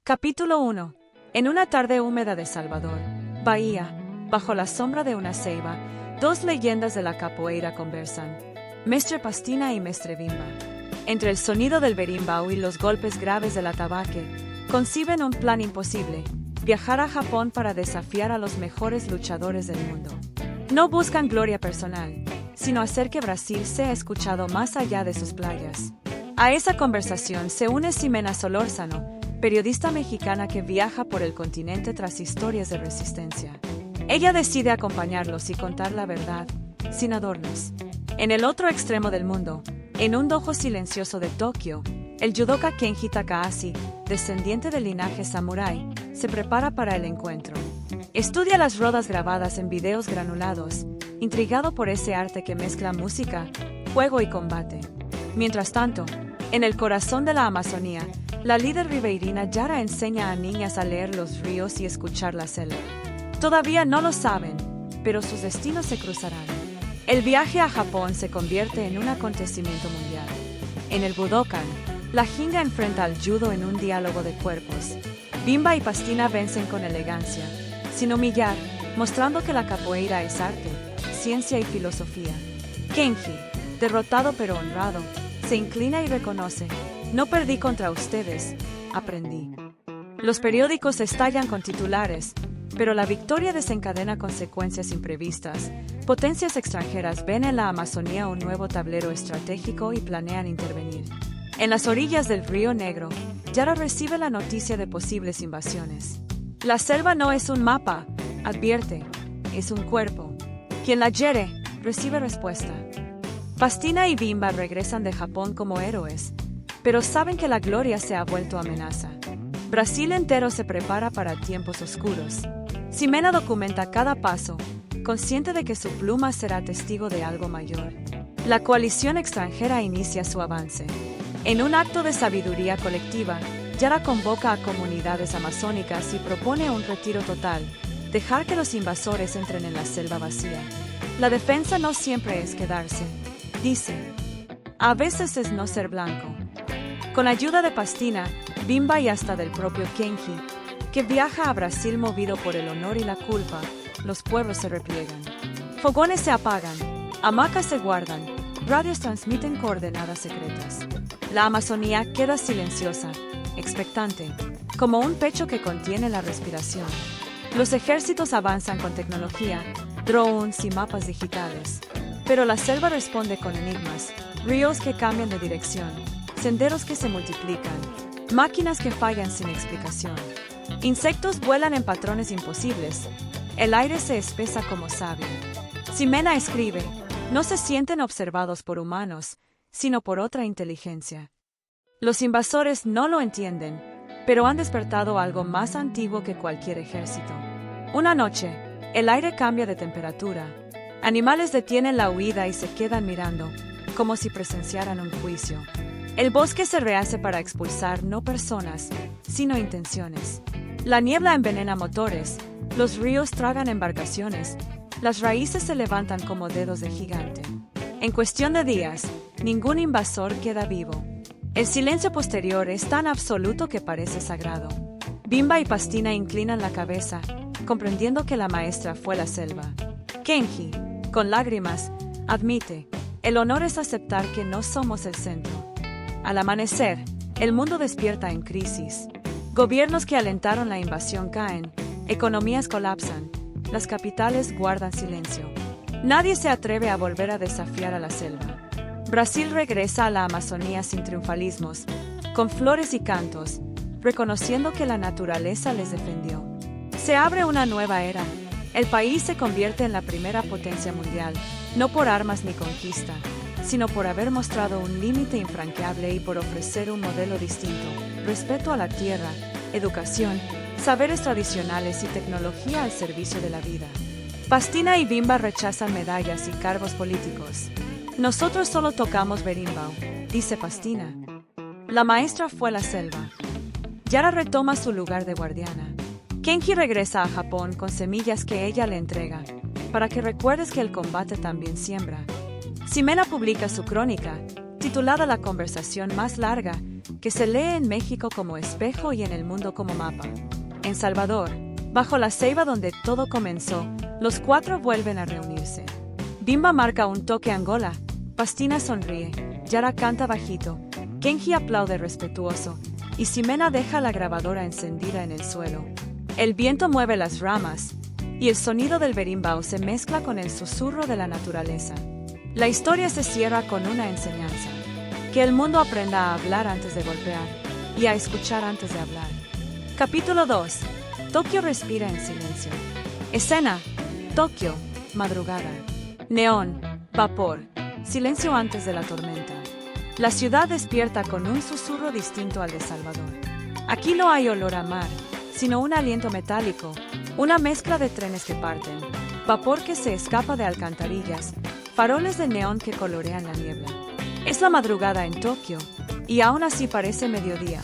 Capítulo 1. En una tarde húmeda de Salvador, Bahía, bajo la sombra de una ceiba, dos leyendas de la capoeira conversan, Mestre Pastina y Mestre Bimba. Entre el sonido del berimbau y los golpes graves del atabaque, conciben un plan imposible, viajar a Japón para desafiar a los mejores luchadores del mundo. No buscan gloria personal, sino hacer que Brasil sea escuchado más allá de sus playas. A esa conversación se une Ximena Solórzano, periodista mexicana que viaja por el continente tras historias de resistencia. Ella decide acompañarlos y contar la verdad, sin adornos. En el otro extremo del mundo, en un dojo silencioso de Tokio, el judoka Kenji Takahashi, descendiente del linaje samurái, se prepara para el encuentro. Estudia las rodas grabadas en videos granulados, intrigado por ese arte que mezcla música, juego y combate. Mientras tanto, en el corazón de la Amazonía, la líder ribeirina Yara enseña a niñas a leer los ríos y escuchar la selva. Todavía no lo saben, pero sus destinos se cruzarán. El viaje a Japón se convierte en un acontecimiento mundial. En el Budokan, la Jinga enfrenta al judo en un diálogo de cuerpos. Bimba y Pastina vencen con elegancia, sin humillar, mostrando que la capoeira es arte, ciencia y filosofía. Kenji, derrotado pero honrado, se inclina y reconoce: no perdí contra ustedes, aprendí. Los periódicos estallan con titulares, pero la victoria desencadena consecuencias imprevistas. Potencias extranjeras ven en la Amazonía un nuevo tablero estratégico y planean intervenir. En las orillas del Río Negro, Yara recibe la noticia de posibles invasiones. La selva no es un mapa, advierte, es un cuerpo. Quien la hiere, recibe respuesta. Pastina y Bimba regresan de Japón como héroes, pero saben que la gloria se ha vuelto amenaza. Brasil entero se prepara para tiempos oscuros. Ximena documenta cada paso, consciente de que su pluma será testigo de algo mayor. La coalición extranjera inicia su avance. En un acto de sabiduría colectiva, Yara convoca a comunidades amazónicas y propone un retiro total, dejar que los invasores entren en la selva vacía. La defensa no siempre es quedarse, dice. A veces es no ser blanco. Con ayuda de Pastina, Bimba y hasta del propio Kenji, que viaja a Brasil movido por el honor y la culpa, los pueblos se repliegan. Fogones se apagan, hamacas se guardan, radios transmiten coordenadas secretas. La Amazonía queda silenciosa, expectante, como un pecho que contiene la respiración. Los ejércitos avanzan con tecnología, drones y mapas digitales. Pero la selva responde con enigmas, ríos que cambian de dirección, senderos que se multiplican, máquinas que fallan sin explicación. Insectos vuelan en patrones imposibles. El aire se espesa como savia. Ximena escribe: no se sienten observados por humanos, sino por otra inteligencia. Los invasores no lo entienden, pero han despertado algo más antiguo que cualquier ejército. Una noche, el aire cambia de temperatura. Animales detienen la huida y se quedan mirando, como si presenciaran un juicio. El bosque se rehace para expulsar no personas, sino intenciones. La niebla envenena motores, los ríos tragan embarcaciones, las raíces se levantan como dedos de gigante. En cuestión de días, ningún invasor queda vivo. El silencio posterior es tan absoluto que parece sagrado. Bimba y Pastina inclinan la cabeza, comprendiendo que la maestra fue la selva. Kenji, con lágrimas, admite: el honor es aceptar que no somos el centro. Al amanecer, el mundo despierta en crisis. Gobiernos que alentaron la invasión caen, economías colapsan, las capitales guardan silencio. Nadie se atreve a volver a desafiar a la selva. Brasil regresa a la Amazonía sin triunfalismos, con flores y cantos, reconociendo que la naturaleza les defendió. Se abre una nueva era. El país se convierte en la primera potencia mundial, no por armas ni conquista, sino por haber mostrado un límite infranqueable y por ofrecer un modelo distinto: respeto a la tierra, educación, saberes tradicionales y tecnología al servicio de la vida. Pastina y Bimba rechazan medallas y cargos políticos. Nosotros solo tocamos berimbau, dice Pastina. La maestra fue la selva. Yara retoma su lugar de guardiana. Kenji regresa a Japón con semillas que ella le entrega, para que recuerdes que el combate también siembra. Ximena publica su crónica, titulada La conversación más larga, que se lee en México como espejo y en el mundo como mapa. En Salvador, bajo la ceiba donde todo comenzó, los cuatro vuelven a reunirse. Bimba marca un toque Angola, Pastina sonríe, Yara canta bajito, Kenji aplaude respetuoso, y Ximena deja la grabadora encendida en el suelo. El viento mueve las ramas, y el sonido del berimbau se mezcla con el susurro de la naturaleza. La historia se cierra con una enseñanza: que el mundo aprenda a hablar antes de golpear, y a escuchar antes de hablar. Capítulo 2. Tokio respira en silencio. Escena: Tokio, madrugada. Neón, vapor, silencio antes de la tormenta. La ciudad despierta con un susurro distinto al de Salvador. Aquí no hay olor a mar, sino un aliento metálico, una mezcla de trenes que parten, vapor que se escapa de alcantarillas, faroles de neón que colorean la niebla. Es la madrugada en Tokio, y aún así parece mediodía.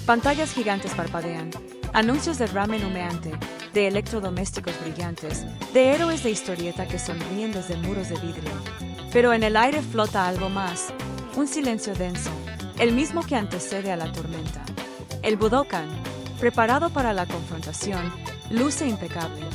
Pantallas gigantes parpadean, anuncios de ramen humeante, de electrodomésticos brillantes, de héroes de historieta que sonríen desde muros de vidrio. Pero en el aire flota algo más, un silencio denso, el mismo que antecede a la tormenta. El Budokan, preparado para la confrontación, luce impecable.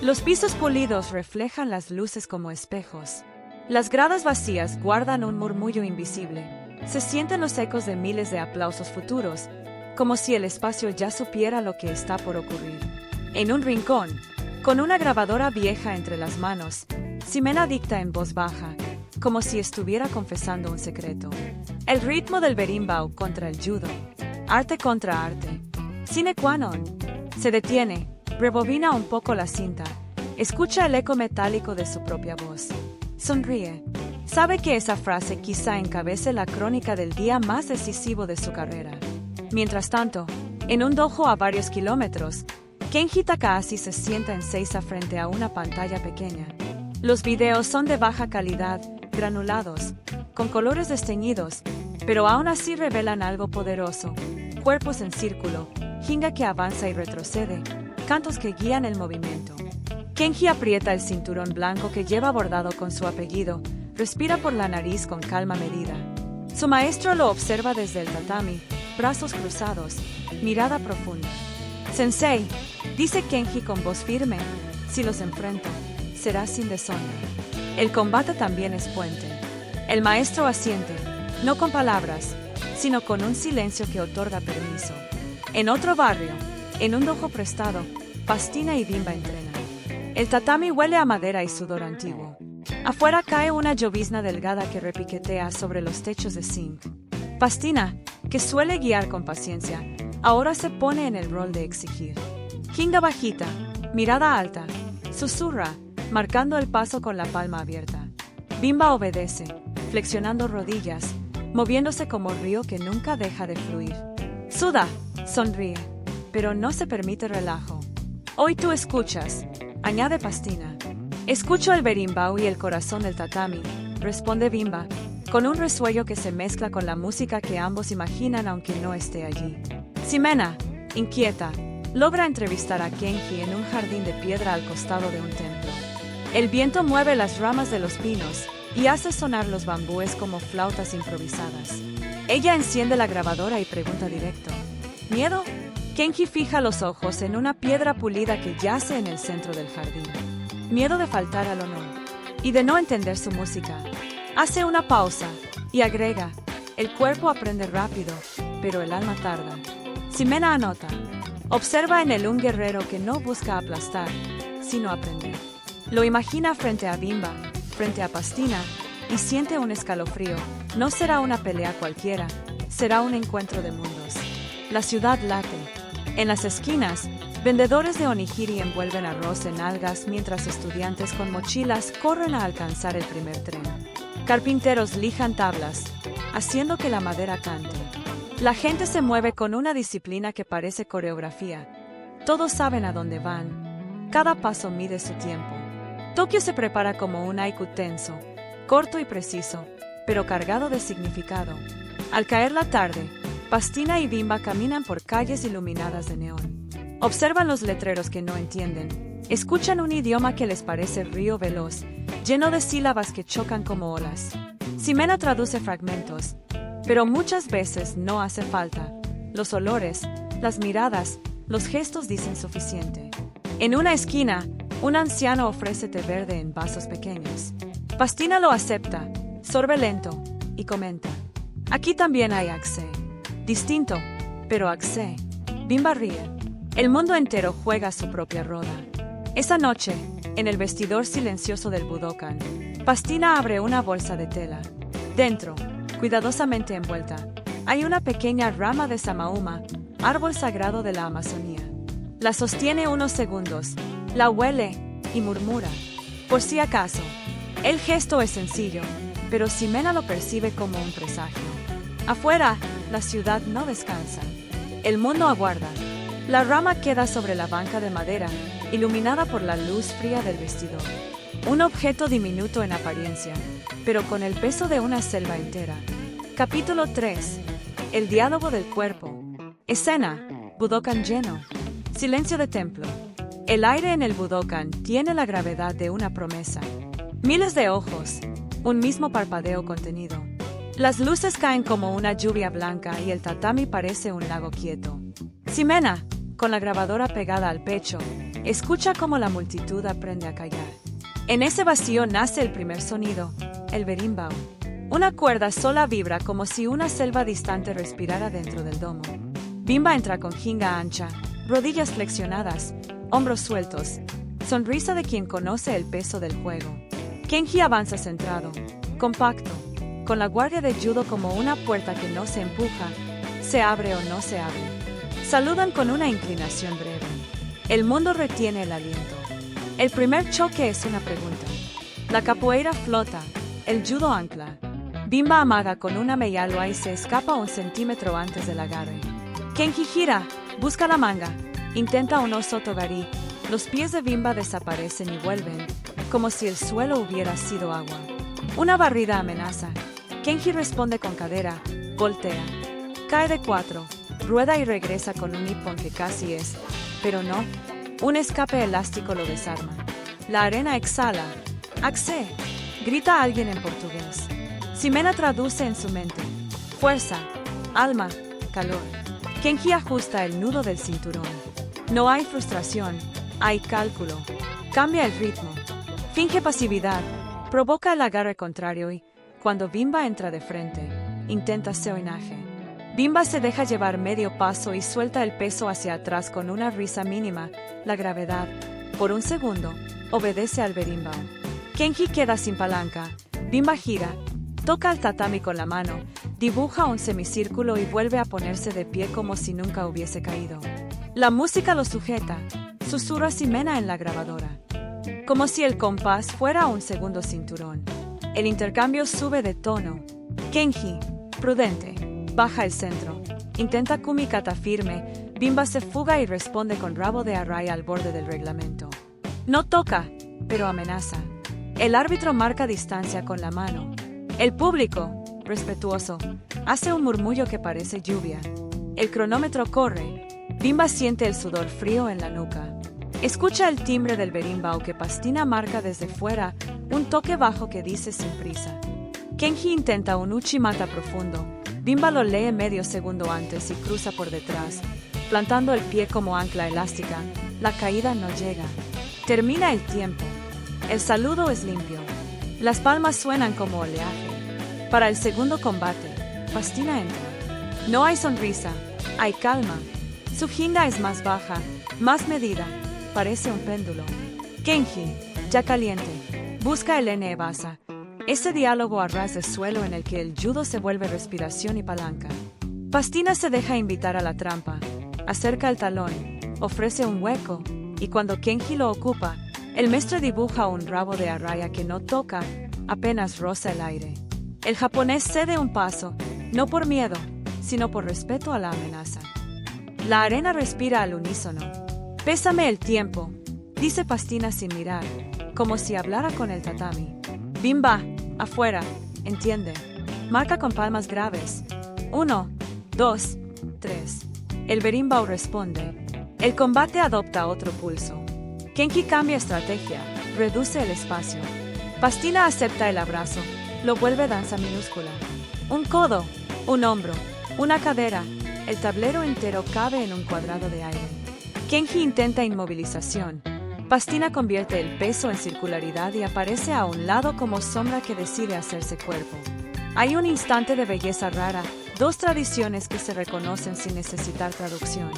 Los pisos pulidos reflejan las luces como espejos. Las gradas vacías guardan un murmullo invisible. Se sienten los ecos de miles de aplausos futuros, como si el espacio ya supiera lo que está por ocurrir. En un rincón, con una grabadora vieja entre las manos, Ximena dicta en voz baja, como si estuviera confesando un secreto. El ritmo del berimbau contra el judo. Arte contra arte. Sine qua non. Se detiene, rebobina un poco la cinta. Escucha el eco metálico de su propia voz. Sonríe. Sabe que esa frase quizá encabece la crónica del día más decisivo de su carrera. Mientras tanto, en un dojo a varios kilómetros, Kenji Takahashi se sienta en Seiza frente a una pantalla pequeña. Los videos son de baja calidad, granulados, con colores desteñidos, pero aún así revelan algo poderoso: cuerpos en círculo, Hinga que avanza y retrocede, cantos que guían el movimiento. Kenji aprieta el cinturón blanco que lleva bordado con su apellido, respira por la nariz con calma medida. Su maestro lo observa desde el tatami, brazos cruzados, mirada profunda. «Sensei», dice Kenji con voz firme, «si los enfrento, será sin deshonra. El combate también es puente». El maestro asiente, no con palabras, sino con un silencio que otorga permiso. En otro barrio, en un dojo prestado, Pastina y Bimba entrenan. El tatami huele a madera y sudor antiguo. Afuera cae una llovizna delgada que repiquetea sobre los techos de zinc. Pastina, que suele guiar con paciencia, ahora se pone en el rol de exigir. Hinga bajita, mirada alta, susurra, marcando el paso con la palma abierta. Bimba obedece, flexionando rodillas, moviéndose como río que nunca deja de fluir. Suda, sonríe, pero no se permite relajo. Hoy tú escuchas, añade Pastina. Escucho el berimbau y el corazón del tatami, responde Bimba, con un resuello que se mezcla con la música que ambos imaginan aunque no esté allí. Ximena, inquieta, logra entrevistar a Kenji en un jardín de piedra al costado de un templo. El viento mueve las ramas de los pinos y hace sonar los bambúes como flautas improvisadas. Ella enciende la grabadora y pregunta directo: ¿miedo? Kenji fija los ojos en una piedra pulida que yace en el centro del jardín. Miedo de faltar al honor y de no entender su música. Hace una pausa y agrega: el cuerpo aprende rápido, pero el alma tarda. Ximena anota. Observa en él un guerrero que no busca aplastar, sino aprender. Lo imagina frente a Bimba, frente a Pastina, y siente un escalofrío. No será una pelea cualquiera, será un encuentro de mundos. La ciudad late. En las esquinas, vendedores de onigiri envuelven arroz en algas mientras estudiantes con mochilas corren a alcanzar el primer tren. Carpinteros lijan tablas, haciendo que la madera cante. La gente se mueve con una disciplina que parece coreografía. Todos saben a dónde van. Cada paso mide su tiempo. Tokio se prepara como un haiku tenso, corto y preciso, pero cargado de significado. Al caer la tarde, Pastina y Bimba caminan por calles iluminadas de neón. Observan los letreros que no entienden. Escuchan un idioma que les parece río veloz, lleno de sílabas que chocan como olas. Ximena traduce fragmentos. Pero muchas veces no hace falta. Los olores, las miradas, los gestos dicen suficiente. En una esquina, un anciano ofrece té verde en vasos pequeños. Pastina lo acepta, sorbe lento y comenta: aquí también hay Axe. Distinto, pero Axe. Bimba ríe. El mundo entero juega su propia roda. Esa noche, en el vestidor silencioso del Budokan, Pastina abre una bolsa de tela. Dentro, cuidadosamente envuelta, hay una pequeña rama de Samauma, árbol sagrado de la Amazonía. La sostiene unos segundos, la huele y murmura: por si acaso. El gesto es sencillo, pero Ximena lo percibe como un presagio. Afuera, la ciudad no descansa. El mundo aguarda. La rama queda sobre la banca de madera, iluminada por la luz fría del vestidor. Un objeto diminuto en apariencia, pero con el peso de una selva entera. Capítulo 3. El diálogo del cuerpo. Escena: Budokan lleno. Silencio de templo. El aire en el Budokan tiene la gravedad de una promesa. Miles de ojos, un mismo parpadeo contenido. Las luces caen como una lluvia blanca y el tatami parece un lago quieto. Ximena, con la grabadora pegada al pecho, escucha cómo la multitud aprende a callar. En ese vacío nace el primer sonido, el berimbau. Una cuerda sola vibra como si una selva distante respirara dentro del domo. Bimba entra con jinga ancha, rodillas flexionadas, hombros sueltos, sonrisa de quien conoce el peso del juego. Kenji avanza centrado, compacto, con la guardia de judo como una puerta que no se empuja, se abre o no se abre. Saludan con una inclinación breve. El mundo retiene el aliento. El primer choque es una pregunta. La capoeira flota, el judo ancla. Bimba amaga con una meyalua y se escapa 1 centímetro antes del agarre. Kenji gira, busca la manga, intenta un oso togari. Los pies de Bimba desaparecen y vuelven, como si el suelo hubiera sido agua. Una barrida amenaza. Kenji responde con cadera, voltea. Cae de 4, rueda y regresa con un nippon que casi es, pero no. Un escape elástico lo desarma. La arena exhala. ¡Axe! Grita alguien en portugués. Ximena traduce en su mente. Fuerza, alma, calor. Kenji ajusta el nudo del cinturón. No hay frustración, hay cálculo. Cambia el ritmo. Finge pasividad, provoca el agarre contrario y, cuando Bimba entra de frente, intenta seoinaje. Bimba se deja llevar medio paso y suelta el peso hacia atrás con una risa mínima. La gravedad, por un segundo, obedece al berimbau. Kenji queda sin palanca. Bimba gira, toca el tatami con la mano, dibuja un semicírculo y vuelve a ponerse de pie como si nunca hubiese caído. La música lo sujeta, susurra Ximena en la grabadora. Como si el compás fuera un segundo cinturón. El intercambio sube de tono. Kenji, prudente, baja el centro. Intenta kumikata firme. Bimba se fuga y responde con rabo de arraya al borde del reglamento. No toca, pero amenaza. El árbitro marca distancia con la mano. El público, respetuoso, hace un murmullo que parece lluvia. El cronómetro corre. Bimba siente el sudor frío en la nuca. Escucha el timbre del berimbau que Pastina marca desde fuera, un toque bajo que dice sin prisa. Kenji intenta un uchimata profundo. Bimba lo lee medio segundo antes y cruza por detrás, plantando el pie como ancla elástica. La caída no llega. Termina el tiempo. El saludo es limpio. Las palmas suenan como oleaje. Para el segundo combate, Pastina entra. No hay sonrisa, hay calma. Su jinda es más baja, más medida. Parece un péndulo. Kenji, ya caliente, busca el N-Basa. Ese diálogo a ras de suelo en el que el judo se vuelve respiración y palanca. Pastina se deja invitar a la trampa. Acerca el talón, ofrece un hueco, y cuando Kenji lo ocupa, el maestro dibuja un rabo de arraya que no toca, apenas roza el aire. El japonés cede un paso, no por miedo, sino por respeto a la amenaza. La arena respira al unísono. Pésame el tiempo, dice Pastina sin mirar, como si hablara con el tatami. Bimba, afuera, entiende. Marca con palmas graves. 1, 2, 3. El berimbau responde. El combate adopta otro pulso. Kenji cambia estrategia, reduce el espacio. Pastina acepta el abrazo, lo vuelve danza minúscula. Un codo, Un hombro, una cadera, el tablero entero cabe en un cuadrado de aire. Kenji intenta inmovilización. Pastina convierte el peso en circularidad y aparece a un lado como sombra que decide hacerse cuerpo. Hay un instante de belleza rara, dos tradiciones que se reconocen sin necesitar traducción.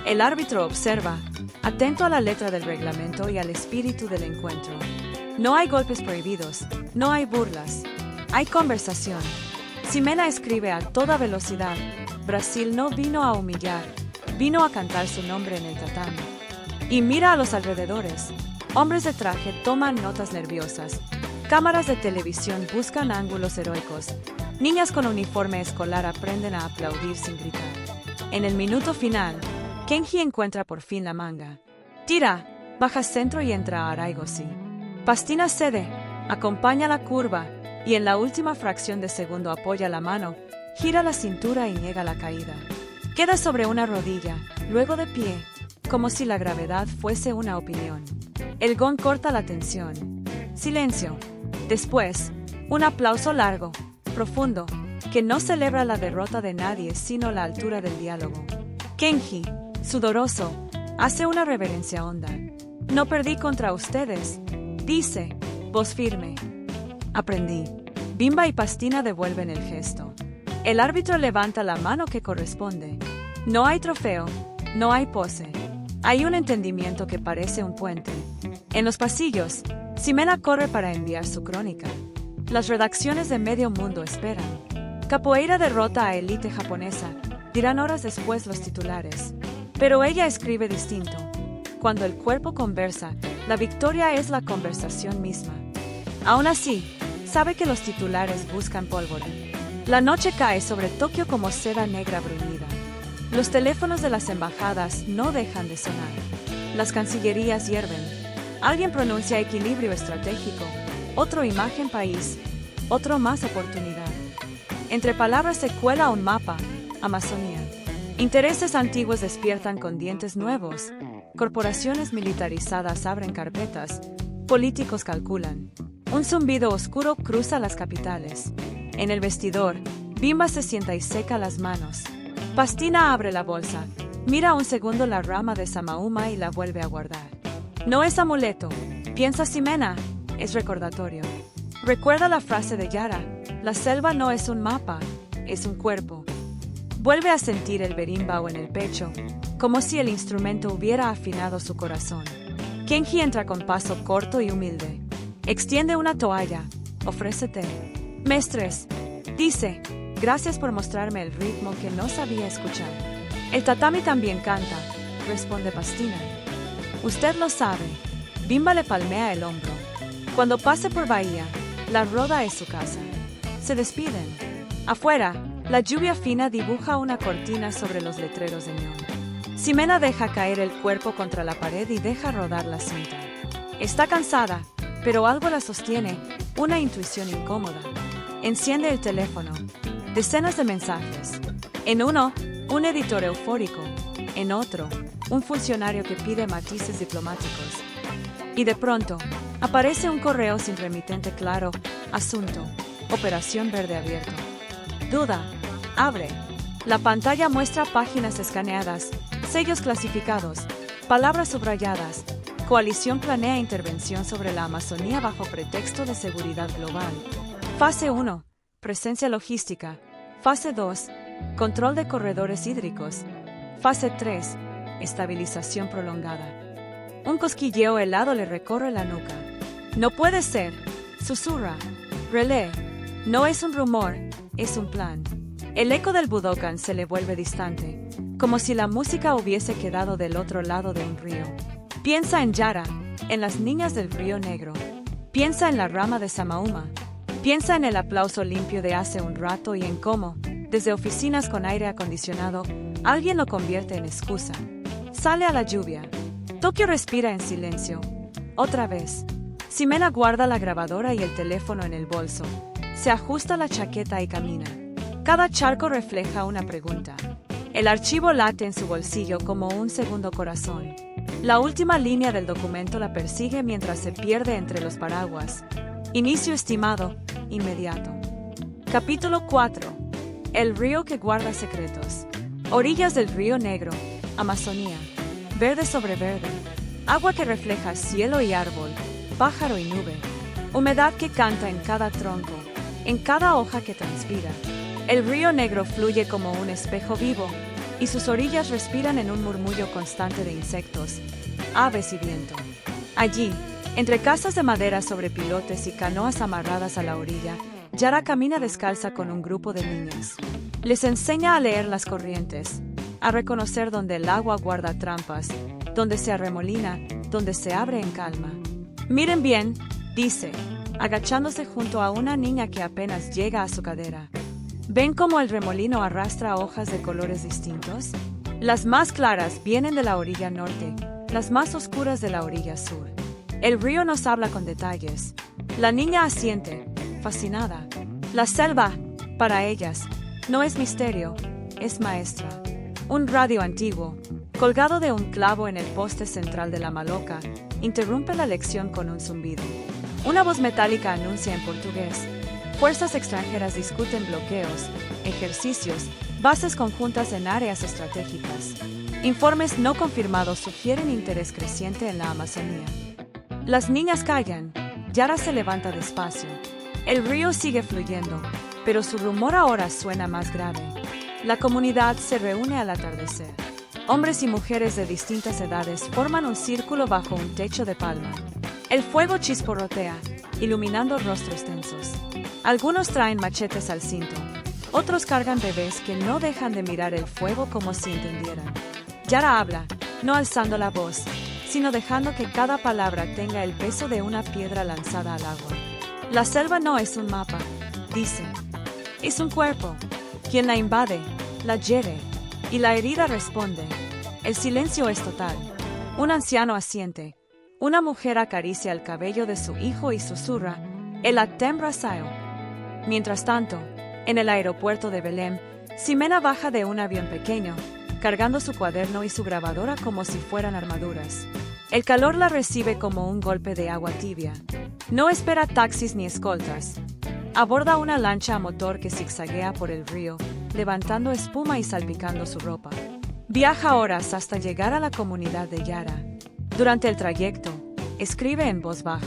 El árbitro observa, atento a la letra del reglamento y al espíritu del encuentro. No hay golpes prohibidos, no hay burlas, hay conversación. Ximena escribe a toda velocidad: Brasil no vino a humillar, vino a cantar su nombre en el tatami. Y mira a los alrededores. Hombres de traje toman notas nerviosas. Cámaras de televisión buscan ángulos heroicos. Niñas con uniforme escolar aprenden a aplaudir sin gritar. En el minuto final, Kenji encuentra por fin la manga. Tira, baja centro y entra a Araigosi. Pastina cede, acompaña la curva y en la última fracción de segundo apoya la mano, gira la cintura y niega la caída. Queda sobre una rodilla, luego de pie, como si la gravedad fuese una opinión. El gong corta la tensión. Silencio. Después, un aplauso largo, profundo, que no celebra la derrota de nadie sino la altura del diálogo. Kenji, sudoroso, hace una reverencia honda. No perdí contra ustedes, dice, voz firme. Aprendí. Bimba y Pastina devuelven el gesto. El árbitro levanta la mano que corresponde. No hay trofeo, no hay pose. Hay un entendimiento que parece un puente. En los pasillos, Ximena corre para enviar su crónica. Las redacciones de medio mundo esperan. Capoeira derrota a élite japonesa, dirán horas después los titulares. Pero ella escribe distinto. Cuando el cuerpo conversa, la victoria es la conversación misma. Aún así, sabe que los titulares buscan pólvora. La noche cae sobre Tokio como seda negra bruñida. Los teléfonos de las embajadas no dejan de sonar. Las cancillerías hierven. Alguien pronuncia equilibrio estratégico, otro imagen país, otro más oportunidad. Entre palabras se cuela un mapa, Amazonía. Intereses antiguos despiertan con dientes nuevos. Corporaciones militarizadas abren carpetas. Políticos calculan. Un zumbido oscuro cruza las capitales. En el vestidor, Bimba se sienta y seca las manos. Pastina abre la bolsa, mira un segundo la rama de Samauma y la vuelve a guardar. No es amuleto, piensa Ximena, es recordatorio. Recuerda la frase de Yara, la selva no es un mapa, es un cuerpo. Vuelve a sentir el berimbau en el pecho, como si el instrumento hubiera afinado su corazón. Kenji entra con paso corto y humilde. Extiende una toalla, ofrece té. Mestres, dice, gracias por mostrarme el ritmo que no sabía escuchar. El tatami también canta, responde Pastina. Usted lo sabe. Bimba le palmea el hombro. Cuando pase por Bahía, la Roda es su casa. Se despiden. Afuera, la lluvia fina dibuja una cortina sobre los letreros de neón. Ximena deja caer el cuerpo contra la pared y deja rodar la cinta. Está cansada, pero algo la sostiene, una intuición incómoda. Enciende el teléfono. Decenas de mensajes. En uno, un editor eufórico. En otro, un funcionario que pide matices diplomáticos. Y de pronto, aparece un correo sin remitente claro. Asunto. Operación verde abierto. Duda. Abre. La pantalla muestra páginas escaneadas, sellos clasificados, palabras subrayadas. Coalición planea intervención sobre la Amazonía bajo pretexto de seguridad global. Fase 1. Presencia logística. Fase 2. Control de corredores hídricos. Fase 3. Estabilización prolongada. Un cosquilleo helado le recorre la nuca. No puede ser. Susurra. Relé. No es un rumor, es un plan. El eco del Budokan se le vuelve distante, como si la música hubiese quedado del otro lado de un río. Piensa en Yara, en las niñas del Río Negro. Piensa en la rama de Samauma. Piensa en el aplauso limpio de hace un rato y en cómo, desde oficinas con aire acondicionado, alguien lo convierte en excusa. Sale a la lluvia. Tokio respira en silencio. Otra vez. Ximena guarda la grabadora y el teléfono en el bolso. Se ajusta la chaqueta y camina. Cada charco refleja una pregunta. El archivo late en su bolsillo como un segundo corazón. La última línea del documento la persigue mientras se pierde entre los paraguas. Inicio estimado, inmediato. Capítulo 4. El río que guarda secretos. Orillas del río Negro, Amazonía. Verde sobre verde. Agua que refleja cielo y árbol, pájaro y nube. Humedad que canta en cada tronco, en cada hoja que transpira. El río Negro fluye como un espejo vivo, y sus orillas respiran en un murmullo constante de insectos, aves y viento. Allí, entre casas de madera sobre pilotes y canoas amarradas a la orilla, Yara camina descalza con un grupo de niñas. Les enseña a leer las corrientes, a reconocer donde el agua guarda trampas, donde se arremolina, donde se abre en calma. Miren bien, dice, agachándose junto a una niña que apenas llega a su cadera. ¿Ven cómo el remolino arrastra hojas de colores distintos? Las más claras vienen de la orilla norte, las más oscuras de la orilla sur. El río nos habla con detalles. La niña asiente, fascinada. La selva, para ellas, no es misterio, es maestra. Un radio antiguo, colgado de un clavo en el poste central de la maloca, interrumpe la lección con un zumbido. Una voz metálica anuncia en portugués. Fuerzas extranjeras discuten bloqueos, ejercicios, bases conjuntas en áreas estratégicas. Informes no confirmados sugieren interés creciente en la Amazonía. Las niñas callan. Yara se levanta despacio. El río sigue fluyendo, pero su rumor ahora suena más grave. La comunidad se reúne al atardecer. Hombres y mujeres de distintas edades forman un círculo bajo un techo de palma. El fuego chisporrotea, iluminando rostros tensos. Algunos traen machetes al cinto. Otros cargan bebés que no dejan de mirar el fuego como si entendieran. Yara habla, no alzando la voz, sino dejando que cada palabra tenga el peso de una piedra lanzada al agua. La selva no es un mapa, dice. Es un cuerpo. Quien la invade, la hiere, y la herida responde. El silencio es total. Un anciano asiente. Una mujer acaricia el cabello de su hijo y susurra, el Atembra Sayo. Mientras tanto, en el aeropuerto de Belém, Ximena baja de un avión pequeño, cargando su cuaderno y su grabadora como si fueran armaduras. El calor la recibe como un golpe de agua tibia. No espera taxis ni escoltas. Aborda una lancha a motor que zigzaguea por el río, levantando espuma y salpicando su ropa. Viaja horas hasta llegar a la comunidad de Yara. Durante el trayecto, escribe en voz baja.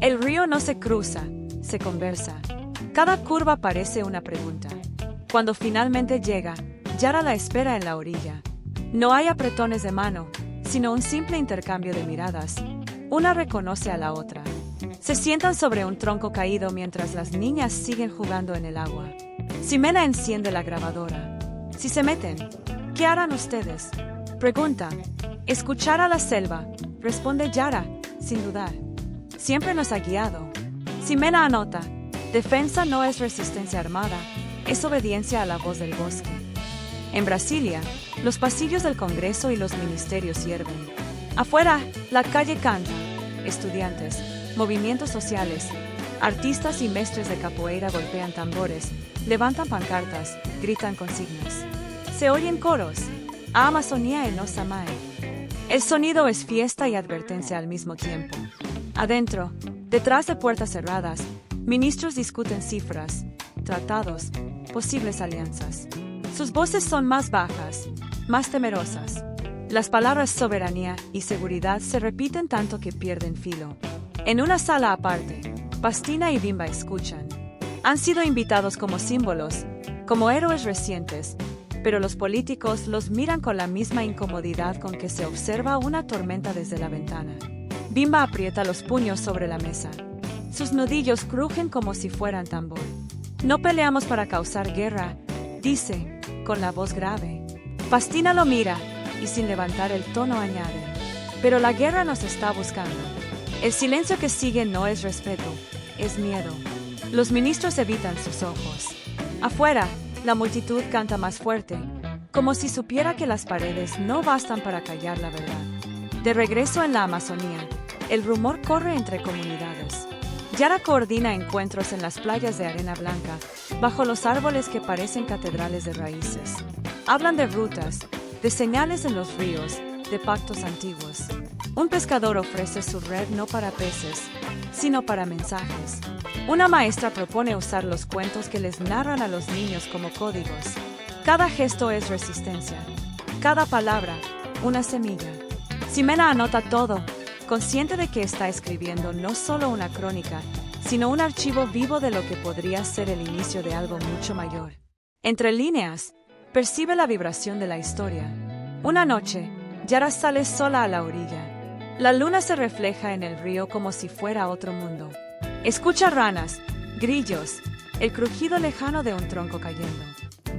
El río no se cruza, se conversa. Cada curva parece una pregunta. Cuando finalmente llega, Yara la espera en la orilla. No hay apretones de mano, sino un simple intercambio de miradas. Una reconoce a la otra. Se sientan sobre un tronco caído mientras las niñas siguen jugando en el agua. Ximena enciende la grabadora. Si se meten, ¿qué harán ustedes? Pregunta. Escuchar a la selva, responde Yara, sin dudar. Siempre nos ha guiado. Ximena anota. Defensa no es resistencia armada, es obediencia a la voz del bosque. En Brasilia, los pasillos del Congreso y los ministerios hierven. Afuera, la calle canta. Estudiantes, movimientos sociales, artistas y mestres de capoeira golpean tambores, levantan pancartas, gritan consignas. Se oyen coros. A Amazonía en Osamae. El sonido es fiesta y advertencia al mismo tiempo. Adentro, detrás de puertas cerradas, ministros discuten cifras, tratados, posibles alianzas. Sus voces son más bajas, más temerosas. Las palabras soberanía y seguridad se repiten tanto que pierden filo. En una sala aparte, Pastina y Bimba escuchan. Han sido invitados como símbolos, como héroes recientes, pero los políticos los miran con la misma incomodidad con que se observa una tormenta desde la ventana. Bimba aprieta los puños sobre la mesa. Sus nudillos crujen como si fueran tambor. No peleamos para causar guerra, dice, con la voz grave. Pastina lo mira, y sin levantar el tono añade. Pero la guerra nos está buscando. El silencio que sigue no es respeto, es miedo. Los ministros evitan sus ojos. Afuera, la multitud canta más fuerte, como si supiera que las paredes no bastan para callar la verdad. De regreso en la Amazonía, el rumor corre entre comunidades. Yara coordina encuentros en las playas de arena blanca, bajo los árboles que parecen catedrales de raíces. Hablan de rutas, de señales en los ríos, de pactos antiguos. Un pescador ofrece su red no para peces, sino para mensajes. Una maestra propone usar los cuentos que les narran a los niños como códigos. Cada gesto es resistencia. Cada palabra, una semilla. Ximena anota todo, consciente de que está escribiendo no solo una crónica, sino un archivo vivo de lo que podría ser el inicio de algo mucho mayor. Entre líneas, percibe la vibración de la historia. Una noche, Yara sale sola a la orilla. La luna se refleja en el río como si fuera otro mundo. Escucha ranas, grillos, el crujido lejano de un tronco cayendo.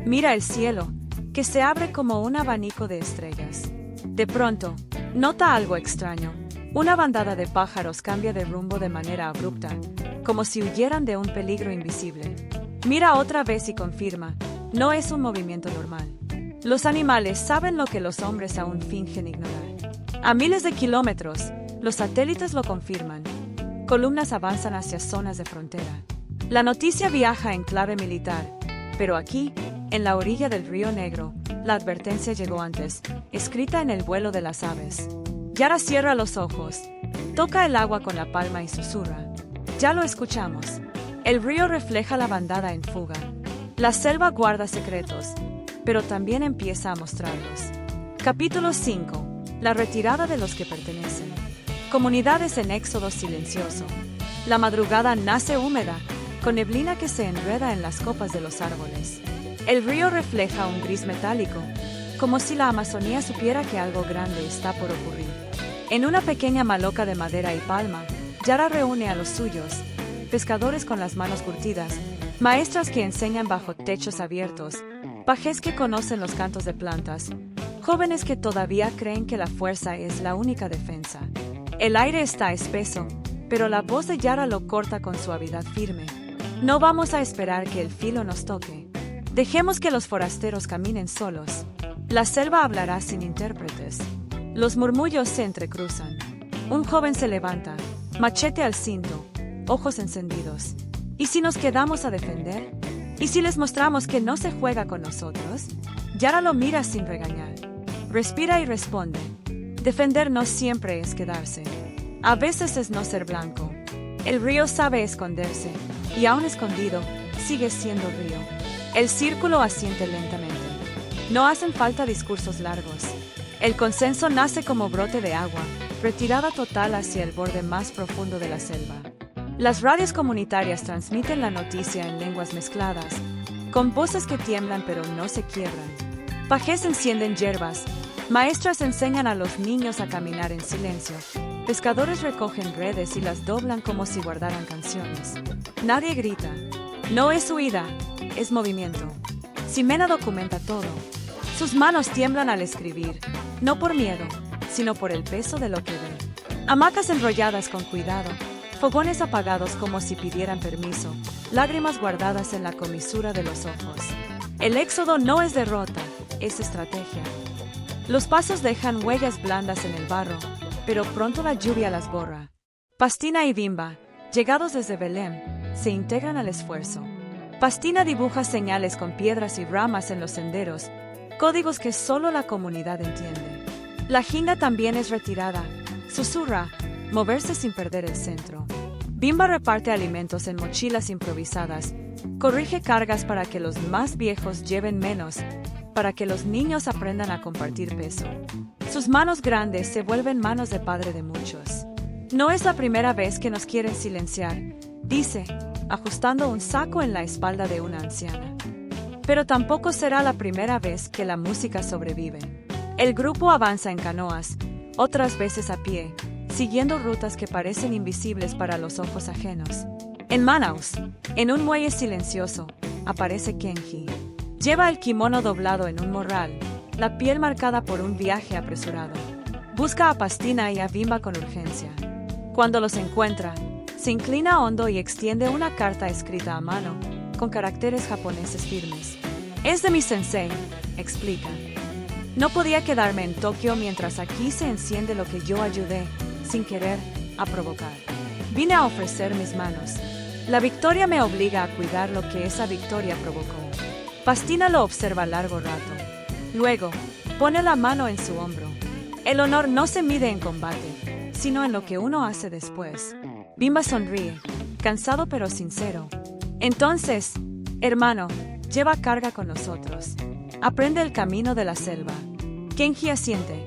Mira el cielo, que se abre como un abanico de estrellas. De pronto, nota algo extraño. Una bandada de pájaros cambia de rumbo de manera abrupta, como si huyeran de un peligro invisible. Mira otra vez y confirma, no es un movimiento normal. Los animales saben lo que los hombres aún fingen ignorar. A miles de kilómetros, los satélites lo confirman. Columnas avanzan hacia zonas de frontera. La noticia viaja en clave militar, pero aquí, en la orilla del río Negro, la advertencia llegó antes, escrita en el vuelo de las aves. Yara cierra los ojos, toca el agua con la palma y susurra. Ya lo escuchamos. El río refleja la bandada en fuga. La selva guarda secretos, pero también empieza a mostrarlos. Capítulo 5. La retirada de los que pertenecen. Comunidades en éxodo silencioso. La madrugada nace húmeda, con neblina que se enreda en las copas de los árboles. El río refleja un gris metálico, como si la Amazonía supiera que algo grande está por ocurrir. En una pequeña maloca de madera y palma, Yara reúne a los suyos, pescadores con las manos curtidas, maestras que enseñan bajo techos abiertos, pajes que conocen los cantos de plantas, jóvenes que todavía creen que la fuerza es la única defensa. El aire está espeso, pero la voz de Yara lo corta con suavidad firme. No vamos a esperar que el filo nos toque. Dejemos que los forasteros caminen solos. La selva hablará sin intérpretes. Los murmullos se entrecruzan. Un joven se levanta, machete al cinto, ojos encendidos. ¿Y si nos quedamos a defender? ¿Y si les mostramos que no se juega con nosotros? Yara lo mira sin regañar. Respira y responde. Defender no siempre es quedarse. A veces es no ser blanco. El río sabe esconderse, y aún escondido, sigue siendo río. El círculo asiente lentamente. No hacen falta discursos largos. El consenso nace como brote de agua, retirada total hacia el borde más profundo de la selva. Las radios comunitarias transmiten la noticia en lenguas mezcladas, con voces que tiemblan pero no se quiebran. Pajes encienden hierbas, maestras enseñan a los niños a caminar en silencio, pescadores recogen redes y las doblan como si guardaran canciones. Nadie grita. No es huida, es movimiento. Ximena documenta todo. Sus manos tiemblan al escribir, no por miedo, sino por el peso de lo que ve. Hamacas enrolladas con cuidado, fogones apagados como si pidieran permiso, lágrimas guardadas en la comisura de los ojos. El éxodo no es derrota, es estrategia. Los pasos dejan huellas blandas en el barro, pero pronto la lluvia las borra. Pastina y Bimba, llegados desde Belém, se integran al esfuerzo. Pastina dibuja señales con piedras y ramas en los senderos, códigos que solo la comunidad entiende. La jinga también es retirada, susurra, moverse sin perder el centro. Bimba reparte alimentos en mochilas improvisadas, corrige cargas para que los más viejos lleven menos, para que los niños aprendan a compartir peso. Sus manos grandes se vuelven manos de padre de muchos. No es la primera vez que nos quieren silenciar, dice, ajustando un saco en la espalda de una anciana. Pero tampoco será la primera vez que la música sobrevive. El grupo avanza en canoas, otras veces a pie, siguiendo rutas que parecen invisibles para los ojos ajenos. En Manaus, en un muelle silencioso, aparece Kenji. Lleva el kimono doblado en un morral, la piel marcada por un viaje apresurado. Busca a Pastina y a Bimba con urgencia. Cuando los encuentra, se inclina hondo y extiende una carta escrita a mano, con caracteres japoneses firmes. Es de mi sensei, explica. No podía quedarme en Tokio mientras aquí se enciende lo que yo ayudé, sin querer, a provocar. Vine a ofrecer mis manos. La victoria me obliga a cuidar lo que esa victoria provocó. Pastina lo observa largo rato. Luego, pone la mano en su hombro. El honor no se mide en combate, sino en lo que uno hace después. Bimba sonríe. cansado pero sincero. Entonces, hermano, lleva carga con nosotros. Aprende el camino de la selva. Kenji asiente.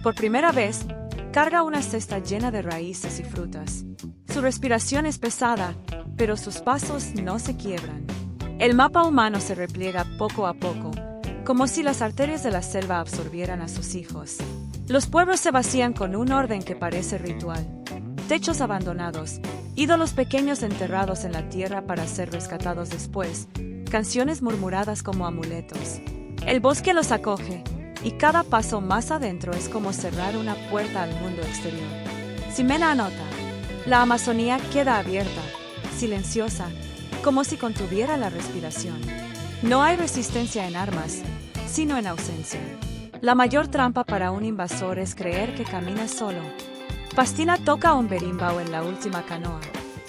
Por primera vez, carga una cesta llena de raíces y frutas. Su respiración es pesada, pero sus pasos no se quiebran. El mapa humano se repliega poco a poco, como si las arterias de la selva absorbieran a sus hijos. Los pueblos se vacían con un orden que parece ritual. Techos abandonados, ídolos pequeños enterrados en la tierra para ser rescatados después, canciones murmuradas como amuletos. El bosque los acoge, y cada paso más adentro es como cerrar una puerta al mundo exterior. Ximena anota. La Amazonía queda abierta, silenciosa, como si contuviera la respiración. No hay resistencia en armas, sino en ausencia. La mayor trampa para un invasor es creer que camina solo. Pastina toca un berimbau en la última canoa.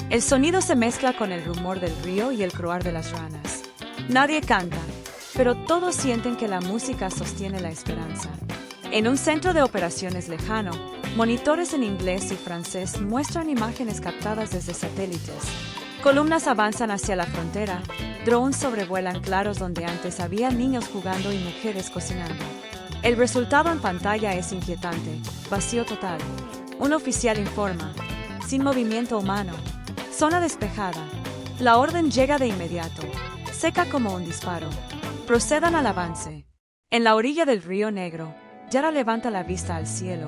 El sonido se mezcla con el rumor del río y el croar de las ranas. Nadie canta, pero todos sienten que la música sostiene la esperanza. En un centro de operaciones lejano, monitores en inglés y francés muestran imágenes captadas desde satélites. Columnas avanzan hacia la frontera, drones sobrevuelan claros donde antes había niños jugando y mujeres cocinando. El resultado en pantalla es inquietante, vacío total. Un oficial informa, sin movimiento humano. Zona despejada. La orden llega de inmediato, seca como un disparo. Procedan al avance. En la orilla del río Negro, Yara levanta la vista al cielo.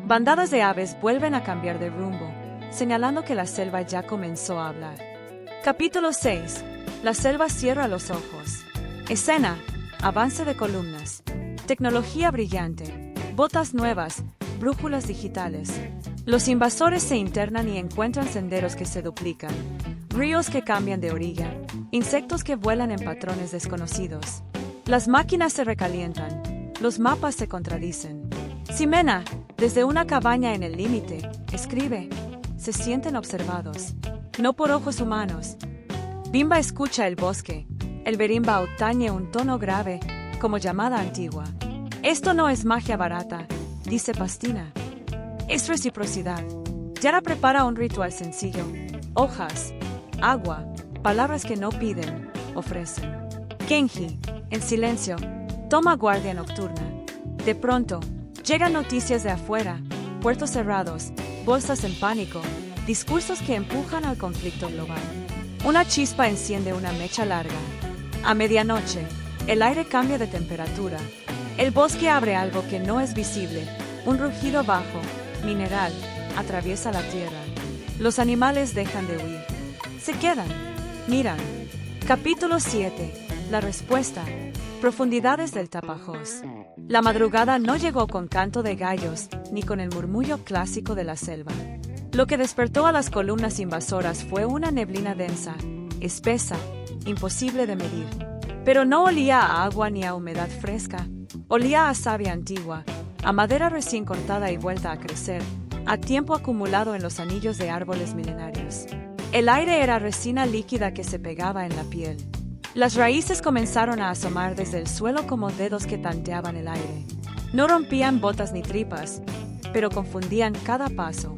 Bandadas de aves vuelven a cambiar de rumbo, señalando que la selva ya comenzó a hablar. Capítulo 6. La selva cierra los ojos. Escena. Avance de columnas. Tecnología brillante. Botas nuevas. Brújulas digitales. Los invasores se internan y encuentran senderos que se duplican. Ríos que cambian de orilla. Insectos que vuelan en patrones desconocidos. Las máquinas se recalientan. Los mapas se contradicen. Ximena, desde una cabaña en el límite, escribe. Se sienten observados. No por ojos humanos. Bimba escucha el bosque. El berimbau tañe un tono grave, como llamada antigua. Esto no es magia barata, dice Pastina. Es reciprocidad. Yara prepara un ritual sencillo. Hojas, agua, palabras que no piden, ofrecen. Kenji, en silencio, toma guardia nocturna. De pronto, llegan noticias de afuera, puertos cerrados, bolsas en pánico, discursos que empujan al conflicto global. Una chispa enciende una mecha larga. A medianoche, el aire cambia de temperatura. El bosque abre algo que no es visible. Un rugido bajo, mineral, atraviesa la tierra. Los animales dejan de huir. Se quedan. Miran. Capítulo 7. La respuesta. Profundidades del Tapajós. La madrugada no llegó con canto de gallos, ni con el murmullo clásico de la selva. Lo que despertó a las columnas invasoras fue una neblina densa, espesa, imposible de medir. Pero no olía a agua ni a humedad fresca. Olía a savia antigua, a madera recién cortada y vuelta a crecer, a tiempo acumulado en los anillos de árboles milenarios. El aire era resina líquida que se pegaba en la piel. Las raíces comenzaron a asomar desde el suelo como dedos que tanteaban el aire. No rompían botas ni tripas, pero confundían cada paso.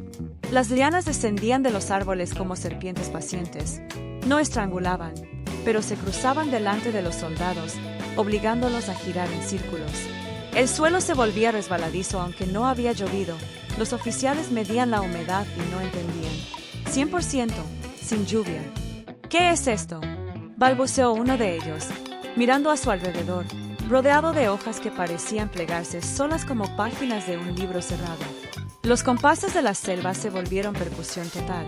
Las lianas descendían de los árboles como serpientes pacientes. No estrangulaban, pero se cruzaban delante de los soldados, obligándolos a girar en círculos. El suelo se volvía resbaladizo aunque no había llovido. Los oficiales medían la humedad y no entendían. 100%, sin lluvia. ¿Qué es esto?, balbuceó uno de ellos, mirando a su alrededor, rodeado de hojas que parecían plegarse solas como páginas de un libro cerrado. Los compases de la selva se volvieron percusión total.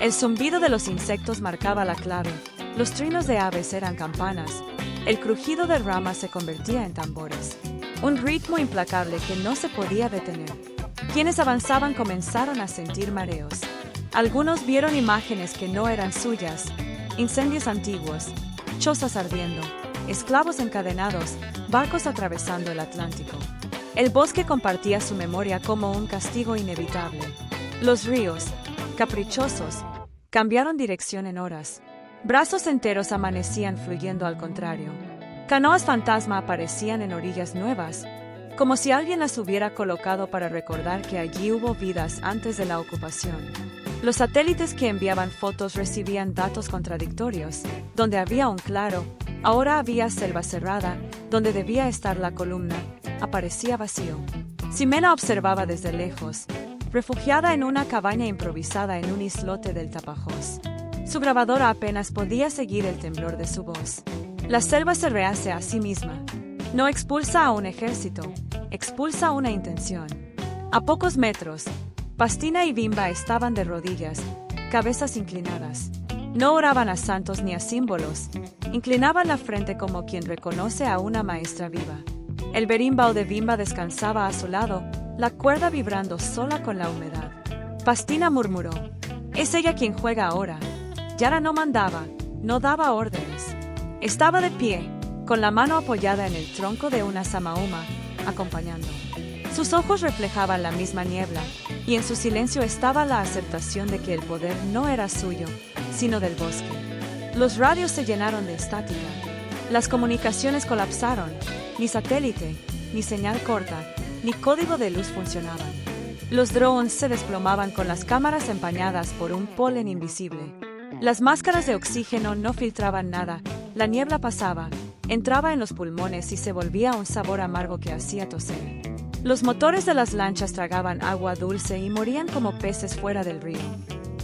El zumbido de los insectos marcaba la clave, los trinos de aves eran campanas, el crujido de ramas se convertía en tambores. Un ritmo implacable que no se podía detener. Quienes avanzaban comenzaron a sentir mareos. Algunos vieron imágenes que no eran suyas, incendios antiguos, chozas ardiendo, esclavos encadenados, barcos atravesando el Atlántico. El bosque compartía su memoria como un castigo inevitable. Los ríos, caprichosos, cambiaron dirección en horas. Brazos enteros amanecían fluyendo al contrario. Canoas fantasma aparecían en orillas nuevas, como si alguien las hubiera colocado para recordar que allí hubo vidas antes de la ocupación. Los satélites que enviaban fotos recibían datos contradictorios. Donde había un claro, ahora había selva cerrada, donde debía estar la columna, aparecía vacío. Ximena observaba desde lejos, refugiada en una cabaña improvisada en un islote del Tapajós. Su grabadora apenas podía seguir el temblor de su voz. La selva se rehace a sí misma. No expulsa a un ejército, expulsa una intención. A pocos metros, Pastina y Bimba estaban de rodillas, cabezas inclinadas. No oraban a santos ni a símbolos, inclinaban la frente como quien reconoce a una maestra viva. El berimbau de Bimba descansaba a su lado, la cuerda vibrando sola con la humedad. Pastina murmuró: «Es ella quien juega ahora». Yara no mandaba, no daba órdenes. Estaba de pie, con la mano apoyada en el tronco de una samauma, acompañando. Sus ojos reflejaban la misma niebla, y en su silencio estaba la aceptación de que el poder no era suyo, sino del bosque. Los radios se llenaron de estática. Las comunicaciones colapsaron. Ni satélite, ni señal corta, ni código de luz funcionaban. Los drones se desplomaban con las cámaras empañadas por un polen invisible. Las máscaras de oxígeno no filtraban nada. La niebla pasaba, entraba en los pulmones y se volvía un sabor amargo que hacía toser. Los motores de las lanchas tragaban agua dulce y morían como peces fuera del río.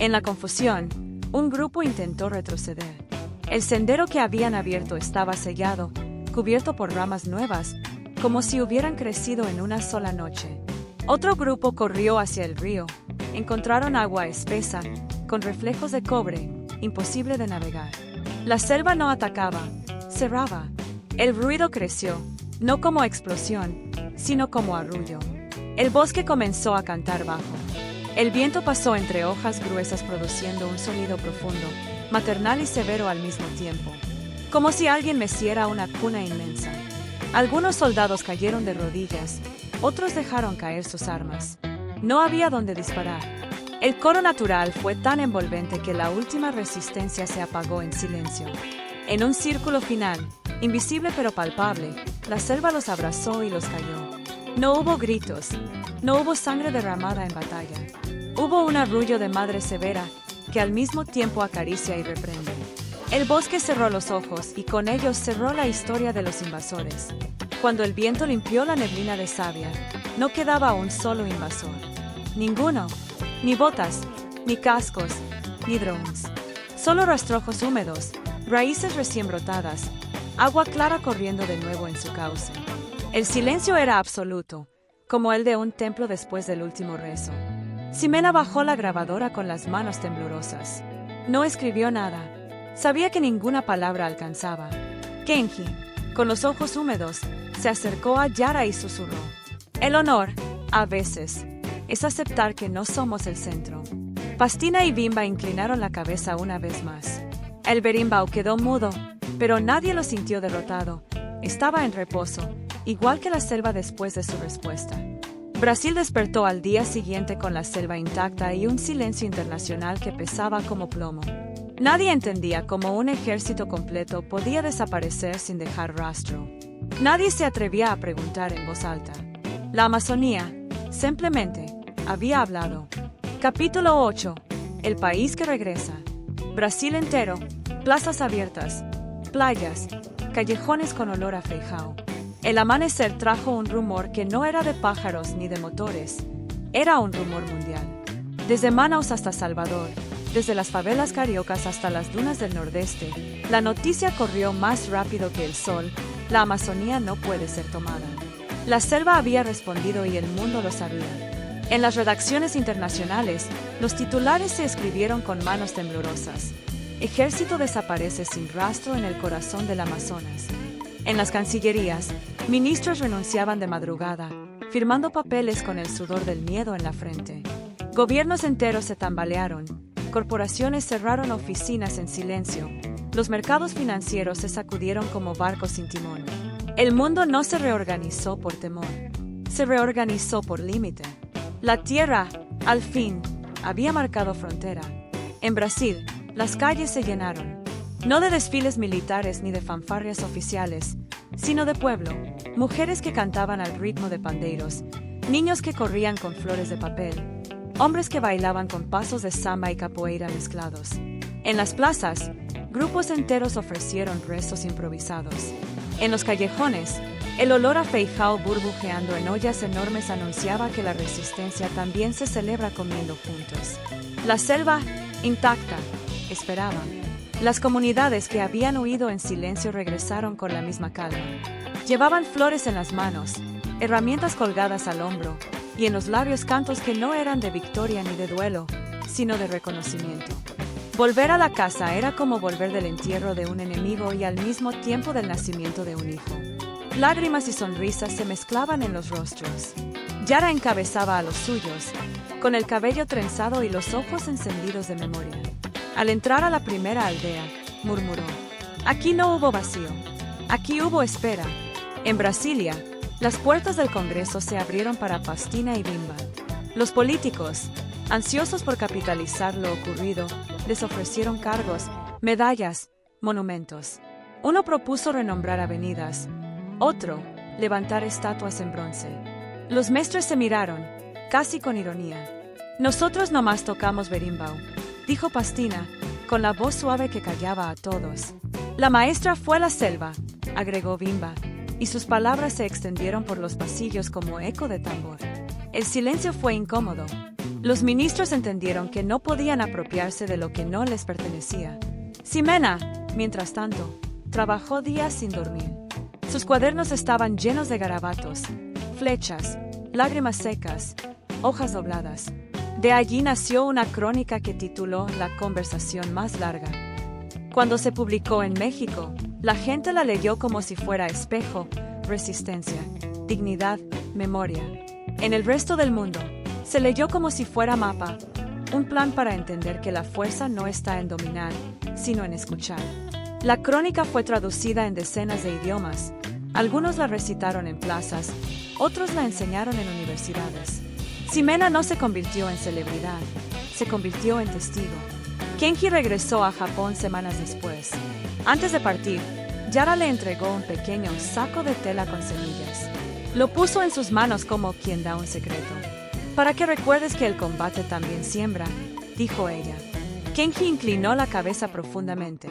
En la confusión, un grupo intentó retroceder. El sendero que habían abierto estaba sellado, cubierto por ramas nuevas, como si hubieran crecido en una sola noche. Otro grupo corrió hacia el río. Encontraron agua espesa, con reflejos de cobre, imposible de navegar. La selva no atacaba, cerraba. El ruido creció, no como explosión, sino como arrullo. El bosque comenzó a cantar bajo. El viento pasó entre hojas gruesas produciendo un sonido profundo, maternal y severo al mismo tiempo, como si alguien meciera una cuna inmensa. Algunos soldados cayeron de rodillas, otros dejaron caer sus armas. No había donde disparar. El coro natural fue tan envolvente que la última resistencia se apagó en silencio. En un círculo final, invisible pero palpable, la selva los abrazó y los cayó. No hubo gritos, no hubo sangre derramada en batalla. Hubo un arrullo de madre severa que al mismo tiempo acaricia y reprende. El bosque cerró los ojos y con ellos cerró la historia de los invasores. Cuando el viento limpió la neblina de savia, no quedaba un solo invasor. Ninguno. Ni botas, ni cascos, ni drones. Solo rastrojos húmedos, raíces recién brotadas, agua clara corriendo de nuevo en su cauce. El silencio era absoluto, como el de un templo después del último rezo. Ximena bajó la grabadora con las manos temblorosas. No escribió nada. Sabía que ninguna palabra alcanzaba. Kenji, con los ojos húmedos, se acercó a Yara y susurró: «El honor, a veces, es aceptar que no somos el centro». Pastina y Bimba inclinaron la cabeza una vez más. El berimbau quedó mudo, pero nadie lo sintió derrotado. Estaba en reposo, igual que la selva después de su respuesta. Brasil despertó al día siguiente con la selva intacta y un silencio internacional que pesaba como plomo. Nadie entendía cómo un ejército completo podía desaparecer sin dejar rastro. Nadie se atrevía a preguntar en voz alta. La Amazonía, simplemente, había hablado. Capítulo 8. El país que regresa. Brasil entero, plazas abiertas, playas, callejones con olor a feijao. El amanecer trajo un rumor que no era de pájaros ni de motores, era un rumor mundial. Desde Manaus hasta Salvador, desde las favelas cariocas hasta las dunas del nordeste, la noticia corrió más rápido que el sol: la Amazonía no puede ser tomada. La selva había respondido y el mundo lo sabía. En las redacciones internacionales, los titulares se escribieron con manos temblorosas: Ejército desaparece sin rastro en el corazón del Amazonas. En las cancillerías, ministros renunciaban de madrugada, firmando papeles con el sudor del miedo en la frente. Gobiernos enteros se tambalearon, corporaciones cerraron oficinas en silencio, los mercados financieros se sacudieron como barcos sin timón. El mundo no se reorganizó por temor, se reorganizó por límite. La tierra, al fin, había marcado frontera. En Brasil, las calles se llenaron, no de desfiles militares ni de fanfarrias oficiales, sino de pueblo, mujeres que cantaban al ritmo de pandeiros, niños que corrían con flores de papel. hombres que bailaban con pasos de samba y capoeira mezclados. En las plazas, grupos enteros ofrecieron rezos improvisados. En los callejones, el olor a feijao burbujeando en ollas enormes anunciaba que la resistencia también se celebra comiendo juntos. La selva, intacta, esperaba. Las comunidades que habían huido en silencio regresaron con la misma calma. Llevaban flores en las manos, herramientas colgadas al hombro, y en los labios cantos que no eran de victoria ni de duelo, sino de reconocimiento. Volver a la casa era como volver del entierro de un enemigo y al mismo tiempo del nacimiento de un hijo. Lágrimas y sonrisas se mezclaban en los rostros. Yara encabezaba a los suyos, con el cabello trenzado y los ojos encendidos de memoria. Al entrar a la primera aldea, murmuró: «Aquí no hubo vacío, aquí hubo espera». En Brasilia, las puertas del Congreso se abrieron para Pastina y Bimba. Los políticos, ansiosos por capitalizar lo ocurrido, les ofrecieron cargos, medallas, monumentos. Uno propuso renombrar avenidas, otro, levantar estatuas en bronce. Los mestres se miraron, casi con ironía. «Nosotros nomás tocamos berimbau», dijo Pastina, con la voz suave que callaba a todos. «La maestra fue a la selva», agregó Bimba, y sus palabras se extendieron por los pasillos como eco de tambor. El silencio fue incómodo. Los ministros entendieron que no podían apropiarse de lo que no les pertenecía. Ximena, mientras tanto, trabajó días sin dormir. Sus cuadernos estaban llenos de garabatos, flechas, lágrimas secas, hojas dobladas. De allí nació una crónica que tituló La conversación más larga. Cuando se publicó en México, la gente la leyó como si fuera espejo, resistencia, dignidad, memoria. En el resto del mundo, se leyó como si fuera mapa, un plan para entender que la fuerza no está en dominar, sino en escuchar. La crónica fue traducida en decenas de idiomas. Algunos la recitaron en plazas, otros la enseñaron en universidades. Ximena no se convirtió en celebridad, se convirtió en testigo. Kenji regresó a Japón semanas después. Antes de partir, Yara le entregó un pequeño saco de tela con semillas. Lo puso en sus manos como quien da un secreto. «Para que recuerdes que el combate también siembra», dijo ella. Kenji inclinó la cabeza profundamente.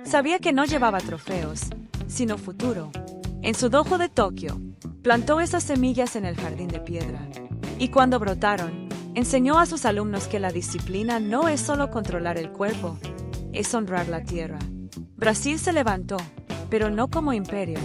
Sabía que no llevaba trofeos, sino futuro. En su dojo de Tokio, plantó esas semillas en el jardín de piedra. Y cuando brotaron, enseñó a sus alumnos que la disciplina no es solo controlar el cuerpo, es honrar la tierra. Brasil se levantó, pero no como imperio,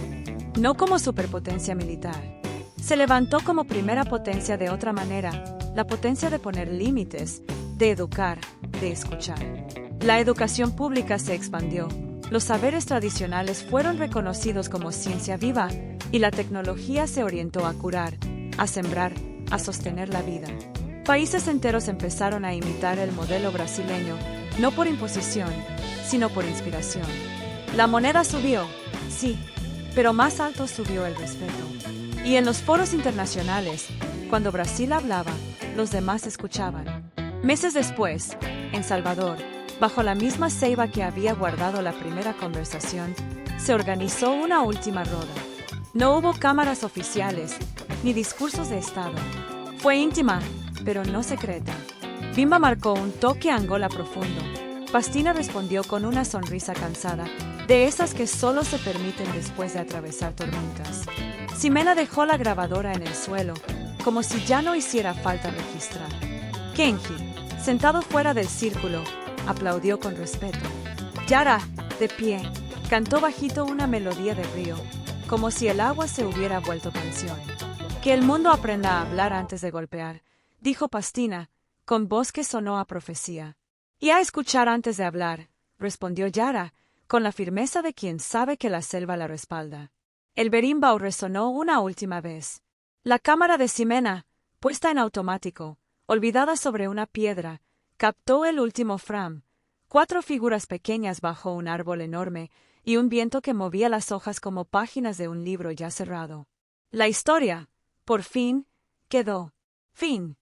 no como superpotencia militar. Se levantó como primera potencia de otra manera, la potencia de poner límites, de educar, de escuchar. La educación pública se expandió, los saberes tradicionales fueron reconocidos como ciencia viva y la tecnología se orientó a curar, a sembrar, a sostener la vida. Países enteros empezaron a imitar el modelo brasileño, no por imposición, sino por inspiración. La moneda subió, sí, pero más alto subió el respeto. Y en los foros internacionales, cuando Brasil hablaba, los demás escuchaban. Meses después, en Salvador, bajo la misma ceiba que había guardado la primera conversación, se organizó una última roda. No hubo cámaras oficiales, ni discursos de Estado. Fue íntima, pero no secreta. Bimba marcó un toque Angola profundo. Pastina respondió con una sonrisa cansada, de esas que solo se permiten después de atravesar tormentas. Ximena dejó la grabadora en el suelo, como si ya no hiciera falta registrar. Kenji, sentado fuera del círculo, aplaudió con respeto. Yara, de pie, cantó bajito una melodía de río, como si el agua se hubiera vuelto canción. «Que el mundo aprenda a hablar antes de golpear», dijo Pastina, con voz que sonó a profecía. «Y a escuchar antes de hablar», respondió Yara, con la firmeza de quien sabe que la selva la respalda. El berimbau resonó una última vez. La cámara de Ximena, puesta en automático, olvidada sobre una piedra, captó el último frame, 4 figuras pequeñas bajo un árbol enorme y un viento que movía las hojas como páginas de un libro ya cerrado. La historia, por fin, quedó. Fin.